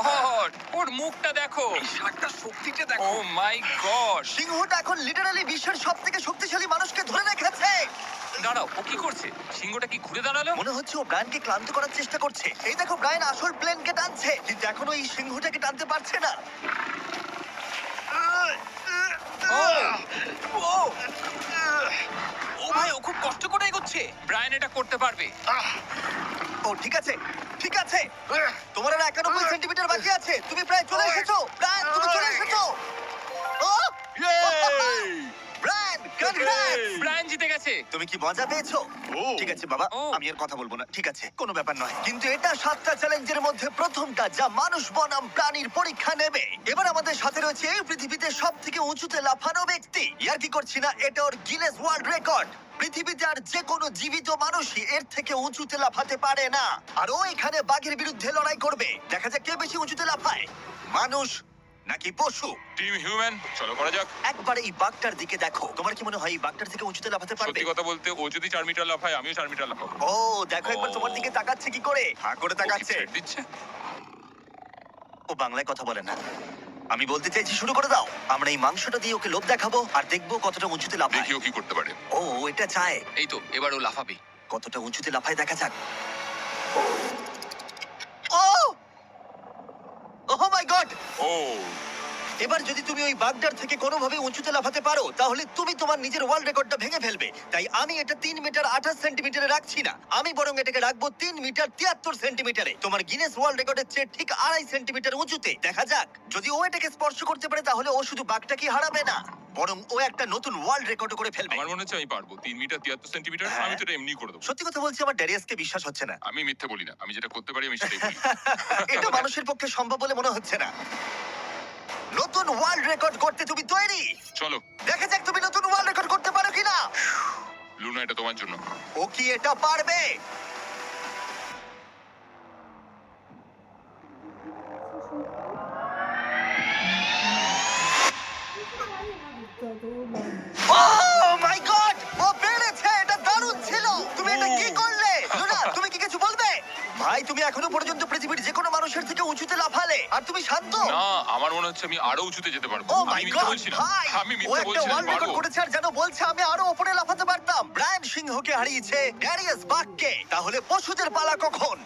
God, ওর মুখটা দেখো। এই ষাটটা শক্তিটা ও দেখো। মাই গড। সিংহটা এখন লিটারালি বিশ্বের সবথেকে শক্তিশালী মানুষকে ধরে রেখেছে। দাঁড়াও, ও কি করছে? সিংহটা কি ঘুরে দাঁড়ালো? মনে হচ্ছে ও ব্রায়ানকে ক্লান্ত করার চেষ্টা করছে। এই দেখো, ব্রায়ান আসল প্লেনকে টানছে, কিন্তু এখনো এই সিংহটাকে টানতে পারছে না। ও ও ভাই, ও খুব কষ্ট করে এগোচ্ছে। ব্রায়ান এটা করতে পারবে। ও ঠিক আছে, ঠিক আছে। তোমার আর 91 সেন্টিমিটার বাকি আছে। তুমি প্রায় চলে এসেছো। ব্রায়ান, তুমি চলে এসেছো। ও ব্রায়ান, কনগ্রেটস! ব্রায়ান জিতে গেছে। তুমি কি মজা পেয়েছো? ও। ঠিক আছে বাবা, ও। আমি আর কথা বলবো না। ঠিক আছে, কোনো ব্যাপার নয়। কিন্তু এটা 7টা চ্যালেঞ্জের মধ্যে প্রথমটা যা মানুষ বনাম প্রাণীর পরীক্ষা নেবে। এবার আমাদের সাথে রয়েছে এই পৃথিবীতে সবথেকে উঁচুতে লাফানো ব্যক্তি। ইয়ার কি করছি না, এটা ওর গিনেস ওয়ার্ল্ড রেকর্ড। পৃথিবীতে আর যে কোনো জীবিত মানুষই এর থেকে উঁচুতে লাফাতে পারে না। আর ও এখানে বাঘের বিরুদ্ধে লড়াই করবে। দেখা যাক কে বেশি উঁচুতে লাফায়, মানুষ নাকি পশু। টিম হিউম্যান, চলো করা যাক। একবার এই বাঘটার দিকে দেখো। তোমার কি মনে হয় এই বাঘটার থেকে উঁচুতে লাফাতে পারবে? সত্যি কথা বলতে, ও যদি 4 মিটার লাফায়, আমিও 4 মিটার লাফাবো। ও দেখো একবার তোমার দিকে তাকাচ্ছে কি করে, হা করে ও কি তাকাচ্ছে। ছেড়ে দিচ্ছে? ও বাংলায় কথা বলে না। আমি বলতে চাইছি শুরু করে দাও। আমরা এই মাংসটা দিয়ে ওকে লোভ দেখাবো আর দেখবো কতটা উঁচুতে লাফায়। দেখি ও কি করতে পারে। ও এটা চায়। এই তো, এবার ও লাফাবে। কতটা উঁচুতে লাফায় দেখা যাক। ও ওহ মাই গড! ও এবার যদি তুমি ওই বাগদার থেকে কোনোভাবে উঁচুতে লাফাতে পারো, তাহলে তুমি তোমার নিজের ওয়ার্ল্ড রেকর্ডটা ভেঙে ফেলবে। তাই আমি এটা 3 মিটার 28 সেন্টিমিটারে রাখছি না, আমি বরং এটাকে রাখবো 3 মিটার 73 সেন্টিমিটারে। তোমার গিনেস ওয়ার্ল্ড রেকর্ডের চেয়ে ঠিক 2.5 সেন্টিমিটার উঁচুতে। দেখা যাক, যদি ও এটাকে স্পর্শ করতে পারে তাহলে ও শুধু বাগটাকে হারাবে না, বরং ও একটা নতুন ওয়ার্ল্ড রেকর্ড করে ফেলবে। আমার মনে হচ্ছে আমি পারবো। 3 মিটার 73 সেন্টিমিটার। হ্যাঁ। আমি তো এটা এমনি করে দেবো। সত্যি কথা বলছি, আমার ড্যারিয়াসকে বিশ্বাস হচ্ছে না। আমি মিথ্যে বলি না, আমি যেটা করতে পারি আমি সেটাই বলি। এটা মানুষের পক্ষে সম্ভব বলে মনে হচ্ছে না। নতুন ওয়ার্ল্ড রেকর্ড করতে তুমি তৈরি? চলো দেখা যাক তুমি নতুন ওয়ার্ল্ড রেকর্ড করতে পারো কিনা। লুনা, এটা তোমার জন্য। ও কি এটা পারবে? Oh my God! ও পেরেছে! এটা দারুণ ছিল! তুমি এটা কি করলে? লুনা, তুমি কি কিছু বলবে? ভাই, তুমি এখনো পর্যন্ত পৃথিবীর যে কোনো মানুষের থেকে উঁচুতে লাফালে, আর তুমি শান্ত। না, আমার মনে হচ্ছে আমি আরো উঁচুতে যেতে পারবো। ও আমি মাই মিথ্যে গড, বলছি না। ভাই! আমি ও মিথ্যে একটা বলছি না, ওয়ার্ল্ড রেকর্ড পারবো। করেছে আর যেন বলছে আমি আরো উপরে লাফাতে পারতাম। ব্রায়ান সিংহকে হারিয়েছে ড্যারিয়াস বাঘকে। তাহলে পশুদের পালা কখন?